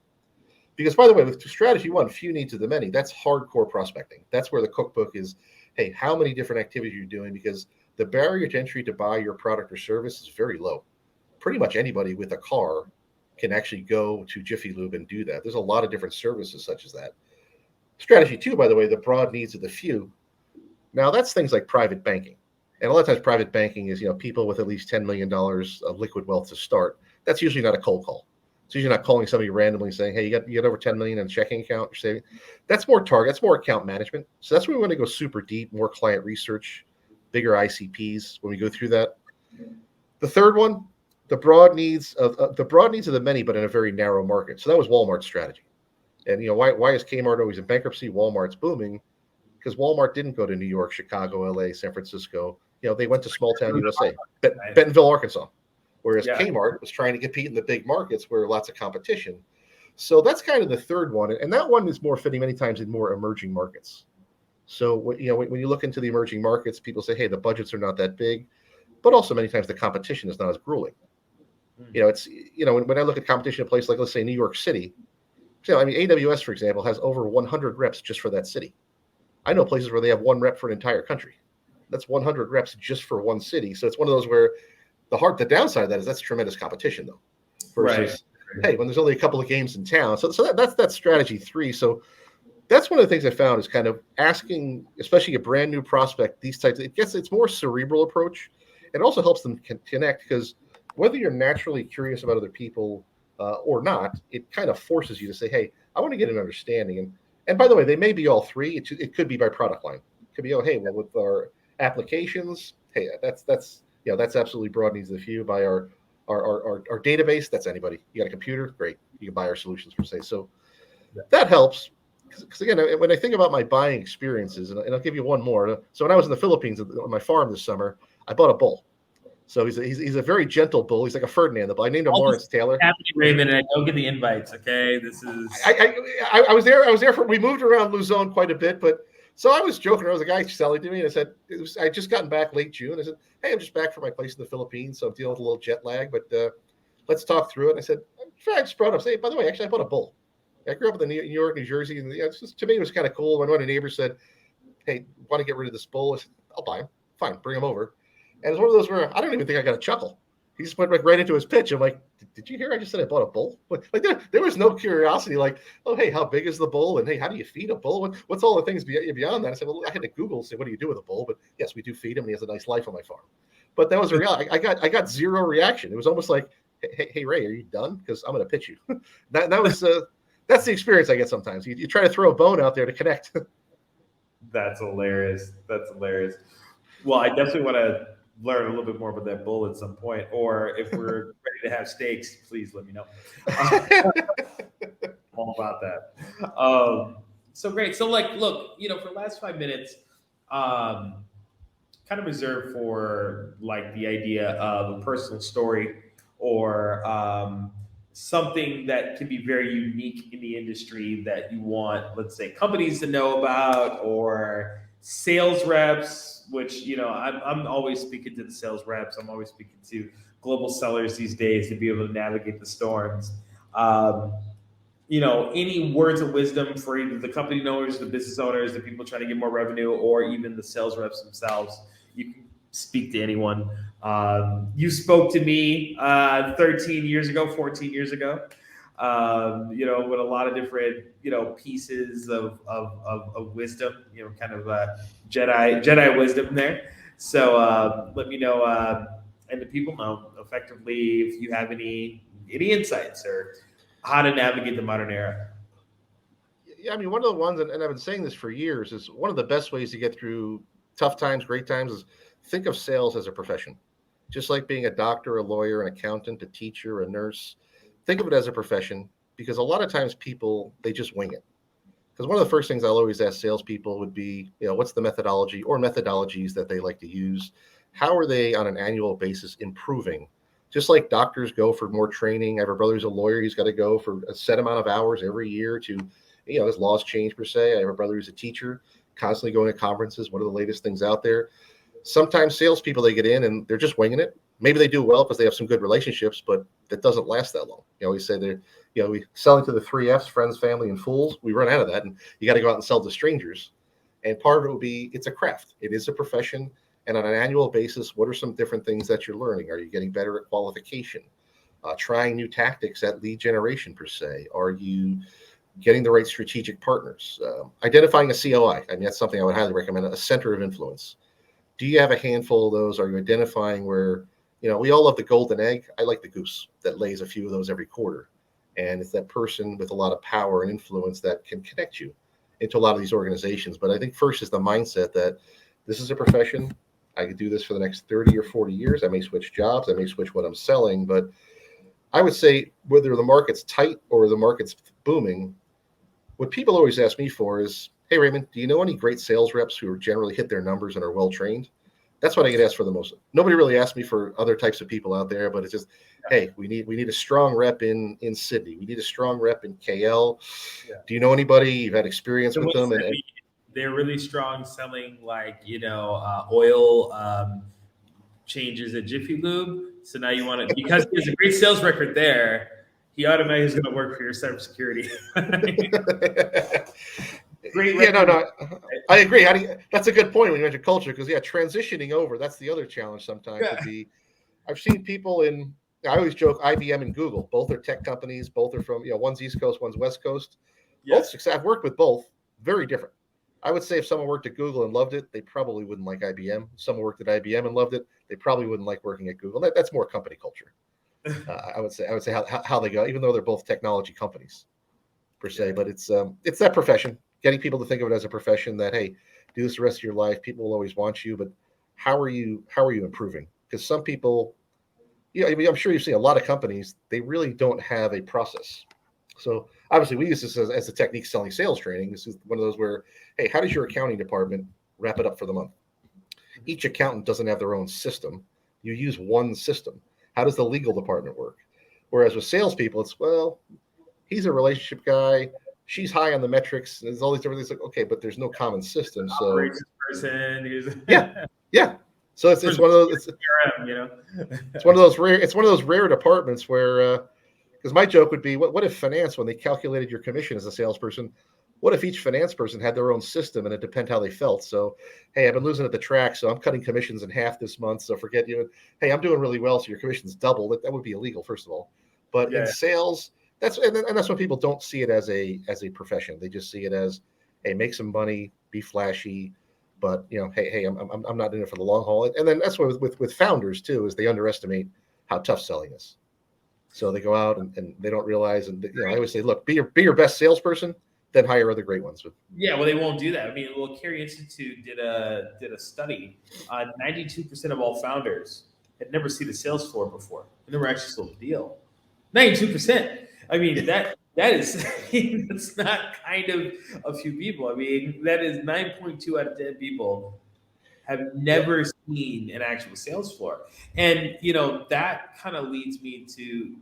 Because, by the way, with strategy 1, few needs of the many, that's hardcore prospecting. That's where the cookbook is, hey, how many different activities you're doing, because the barrier to entry to buy your product or service is very low. Pretty much anybody with a car can actually go to Jiffy Lube and do that. There's a lot of different services such as that. Strategy 2, by the way, the broad needs of the few. Now, that's things like private banking. And a lot of times private banking is, people with at least $10 million of liquid wealth to start. That's usually not a cold call. It's usually not calling somebody randomly saying, hey, you got over 10 million in a checking account you're saving. That's more target. That's more account management. So that's where we want to go super deep, more client research, bigger ICPs when we go through that. The third one, the broad needs of the many, but in a very narrow market. So that was Walmart's strategy. And why is Kmart always in bankruptcy? Walmart's booming because Walmart didn't go to New York, Chicago, LA, San Francisco. They went to small town USA, Bentonville, Arkansas. Whereas Kmart was trying to compete in the big markets where lots of competition. So that's kind of the third one. And that one is more fitting many times in more emerging markets. So, when you look into the emerging markets, people say, hey, the budgets are not that big, but also many times the competition is not as grueling. It's, when I look at competition in a place like, let's say, New York City, AWS, for example, has over 100 reps just for that city. I know places where they have 1 rep for an entire country. That's 100 reps just for one city. So it's one of those where the downside of that is that's tremendous competition, though. Versus, hey, when there's only a couple of games in town. So that's strategy 3. So that's one of the things I found is kind of asking, especially a brand new prospect, these types. It's more cerebral approach. It also helps them connect, because whether you're naturally curious about other people or not, it kind of forces you to say, hey, I want to get an understanding. And by the way, they may be all 3. It could be by product line. It could be, with our applications, hey, that's absolutely broad needs of the few. By our database, that's anybody. You got a computer, great. You can buy our solutions per se. So that helps. Because again, when I think about my buying experiences, and I'll give you one more. So when I was in the Philippines on my farm this summer, I bought a bull. So he's a very gentle bull. He's like a Ferdinand the bull. I named him Lawrence Taylor. Happy Raymond, and I don't get the invites. Okay, this is. I was there. We moved around Luzon quite a bit, but so I was joking. There was a guy selling to me, and I said, I just gotten back late June. I said, hey, I'm just back from my place in the Philippines, so I'm dealing with a little jet lag, but let's talk through it. And I said, I just brought up, say, by the way, actually, I bought a bull. I grew up in New York, New Jersey, and to me, it was kind of cool. When one of the neighbors said, hey, want to get rid of this bull? I said, I'll buy him. Fine, bring him over. And it's one of those where I don't even think I got a chuckle. He just went right into his pitch. I'm like, did you hear? I just said I bought a bull. Like there was no curiosity. Like, oh, hey, how big is the bull? And hey, how do you feed a bull? What's all the things beyond that? I said, well, I had to Google say, what do you do with a bull? But yes, we do feed him, and he has a nice life on my farm. But that was a reality. I got zero reaction. It was almost like, hey Ray, are you done? Because I'm going to pitch you. That's the experience I get sometimes. You try to throw a bone out there to connect. That's hilarious. Well, I definitely want to learn a little bit more about that bull at some point, or if we're ready to have steaks, please let me know. All about that. So great. So like, look, for the last 5 minutes, um, kind of reserved for like the idea of a personal story or something that can be very unique in the industry that you want, let's say, companies to know about or sales reps, which, I'm always speaking to the sales reps. I'm always speaking to global sellers these days to be able to navigate the storms. Um, any words of wisdom for either the company owners, the business owners, the people trying to get more revenue, or even the sales reps themselves. You can speak to anyone. You spoke to me 13 years ago, 14 years ago, with a lot of different, pieces of wisdom, kind of Jedi wisdom there. So let me know, and the people know effectively if you have any insights or how to navigate the modern era. Yeah, I mean, one of the ones, and I've been saying this for years, is one of the best ways to get through tough times, great times, is think of sales as a profession. Just like being a doctor, a lawyer, an accountant, a teacher, a nurse, think of it as a profession, because a lot of times people, they just wing it. Because one of the first things I'll always ask salespeople would be, what's the methodology or methodologies that they like to use? How are they on an annual basis improving? Just like doctors go for more training. I have a brother who's a lawyer. He's got to go for a set amount of hours every year to, his laws change per se. I have a brother who's a teacher, constantly going to conferences. What are the latest things out there? Sometimes salespeople, they get in and they're just winging it. Maybe they do well because they have some good relationships, but that doesn't last that long. We say they're, we selling to the 3 Fs, friends, family, and fools. We run out of that, and you got to go out and sell to strangers. And part of it will be, it's a craft. It is a profession. And on an annual basis, what are some different things that you're learning? Are you getting better at qualification? Trying new tactics at lead generation per se? Are you getting the right strategic partners? Identifying a COI. I mean, that's something I would highly recommend, a center of influence. Do you have a handful of those? Are you identifying where, we all love the golden egg. I like the goose that lays a few of those every quarter. And it's that person with a lot of power and influence that can connect you into a lot of these organizations. But I think first is the mindset that this is a profession. I could do this for the next 30 or 40 years. I may switch jobs. I may switch what I'm selling. But I would say whether the market's tight or the market's booming, what people always ask me for is, hey, Raymond, do you know any great sales reps who generally hit their numbers and are well-trained? That's what I get asked for the most. Nobody really asks me for other types of people out there, but it's just, hey, we need a strong rep in Sydney. We need a strong rep in KL. Yeah. Do you know anybody? You've had experience with them? And they're really strong selling oil changes at Jiffy Lube. So now you want to, because he has a great sales record there, he automatically is going to work for your cybersecurity. Great. Yeah, no, I agree. That's a good point when you mention culture, because transitioning over, that's the other challenge sometimes. Yeah. Would be, I've seen people I always joke, IBM and Google, both are tech companies, both are from, one's East Coast, one's West Coast. Yeah. Both success. I've worked with both, very different. I would say if someone worked at Google and loved it, they probably wouldn't like IBM. If someone worked at IBM and loved it, they probably wouldn't like working at Google. That's more company culture. I would say how they go, even though they're both technology companies per se. But it's that profession, getting people to think of it as a profession that, hey, do this the rest of your life. People will always want you, but how are you improving? Because some people, I mean, I'm sure you've seen a lot of companies, they really don't have a process. So obviously we use this as a technique selling sales training. This is one of those where, hey, how does your accounting department wrap it up for the month? Each accountant doesn't have their own system. You use one system. How does the legal department work? Whereas with salespeople, it's, well, he's a relationship guy. She's high on the metrics. There's all these different things. Like, okay, but there's no common system. So operations person. Yeah. So it's one of those. It's it's one of those rare departments where, because my joke would be, what if finance, when they calculated your commission as a salesperson, what if each finance person had their own system and it depends how they felt? So, hey, I've been losing at the track, so I'm cutting commissions in half this month. So forget you. Hey, I'm doing really well, so your commission's double. That would be illegal, first of all. But in sales, that's when people don't see it as a profession. They just see it as, hey, make some money, be flashy, but hey, I'm not in it for the long haul. And then that's what with founders too, is they underestimate how tough selling is. So they go out and they don't realize. And I always say, look, be your best salesperson, then hire other great ones. Yeah, well, they won't do that. I mean, well, Carey Institute did a study. 92% of all founders had never seen a sales floor before. They never actually sold a deal. 92%. I mean, that is that's not kind of a few people. I mean, that is 9.2 out of 10 people have never seen an actual sales floor. And that kind of leads me to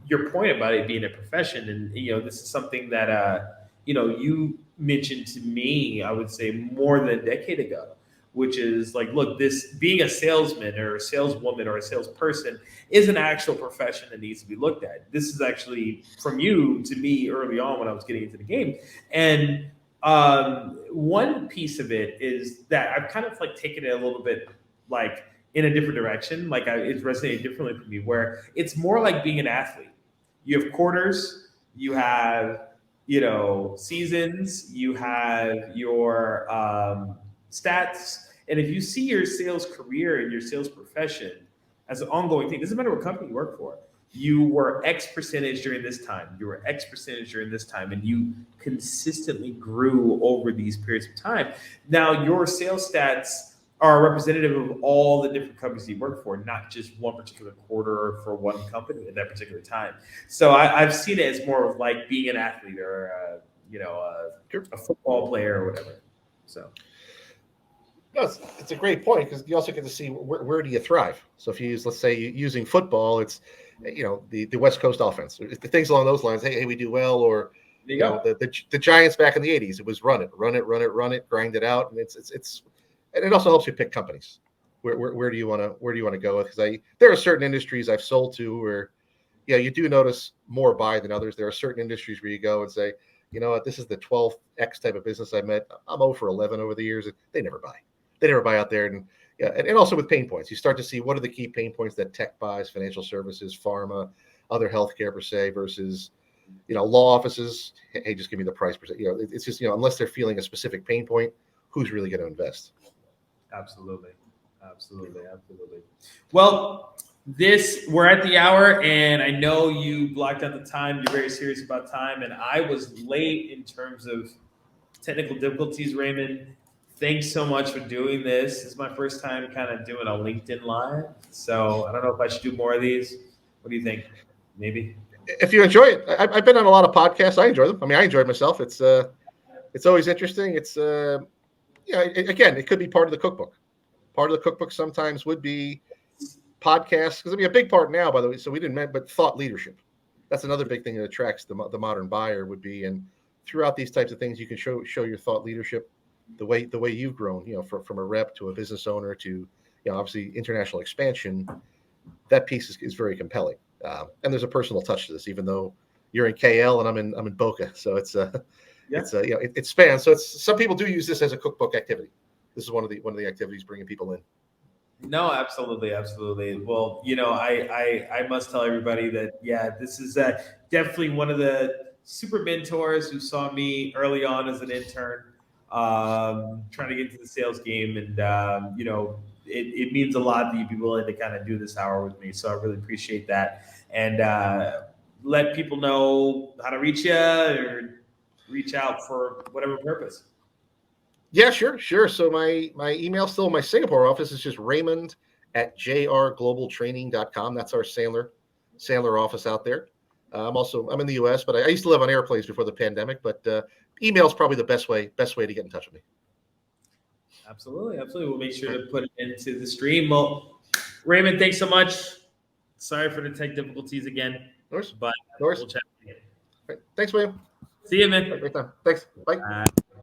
your point about it being a profession. And this is something that you mentioned to me, I would say, more than a decade ago, which is like, look, this being a salesman or a saleswoman or a salesperson is an actual profession that needs to be looked at. This is actually from you to me early on when I was getting into the game. And one piece of it is that I've kind of like taken it a little bit like in a different direction. Like it's resonated differently for me, where it's more like being an athlete. You have quarters, you have, seasons, you have your stats. And if you see your sales career and your sales profession as an ongoing thing, doesn't matter what company you work for, you were X percentage during this time, you were X percentage during this time, and you consistently grew over these periods of time. Now, your sales stats are representative of all the different companies you work for, not just one particular quarter for one company at that particular time. So I've seen it as more of like being an athlete or a football player or whatever. So. No, it's a great point, because you also get to see where do you thrive. So if you use, let's say, using football, it's the West Coast offense, the things along those lines. Hey, we do well, or the Giants back in the '80s, it was run it, grind it out, and it's and it also helps you pick companies. Where do you want to go with? Because there are certain industries I've sold to where, you do notice more buy than others. There are certain industries where you go and say, you know what, this is the 12X type of business I met. I'm 0 for 11 over the years. They never buy. They never buy out there. And also with pain points, you start to see what are the key pain points that tech buys, financial services, pharma, other healthcare per se, versus, law offices. Hey, just give me the price per se. It's just, unless they're feeling a specific pain point, who's really going to invest? Absolutely. Well, we're at the hour, and I know you blocked out the time. You're very serious about time, and I was late in terms of technical difficulties, Raymond. Thanks so much for doing this. This is my first time kind of doing a LinkedIn Live, so I don't know if I should do more of these. What do you think? Maybe. If you enjoy it, I've been on a lot of podcasts. I enjoy them. I mean, I enjoyed myself. It's always interesting. It's again, it could be part of the cookbook. Part of the cookbook sometimes would be podcasts, because I mean, a big part now, by the way. So we didn't mention, but thought leadership. That's another big thing that attracts the modern buyer would be. And throughout these types of things, you can show your thought leadership, the way you've grown, from a rep to a business owner to, obviously international expansion. That piece is very compelling. And there's a personal touch to this, even though you're in KL and I'm in Boca. So it's it spans. So some people do use this as a cookbook activity. This is one of the activities bringing people in. No, absolutely. Well, I must tell everybody that, this is definitely one of the super mentors who saw me early on as an intern, trying to get into the sales game. And, it means a lot that you'd be willing to kind of do this hour with me. So I really appreciate that. And let people know how to reach you or reach out for whatever purpose. Yeah, sure. So my email still in my Singapore office is just Raymond@jrglobaltraining.com. That's our Sandler office out there. I'm in the US, but I used to live on airplanes before the pandemic, but email is probably the best way to get in touch with me. Absolutely. We'll make sure to put it into the stream. Well, Raymond, thanks so much. Sorry for the tech difficulties again. No worries. But No worries. we'll chat again. Right. Thanks, William. See you, man. Great time. Thanks. Bye.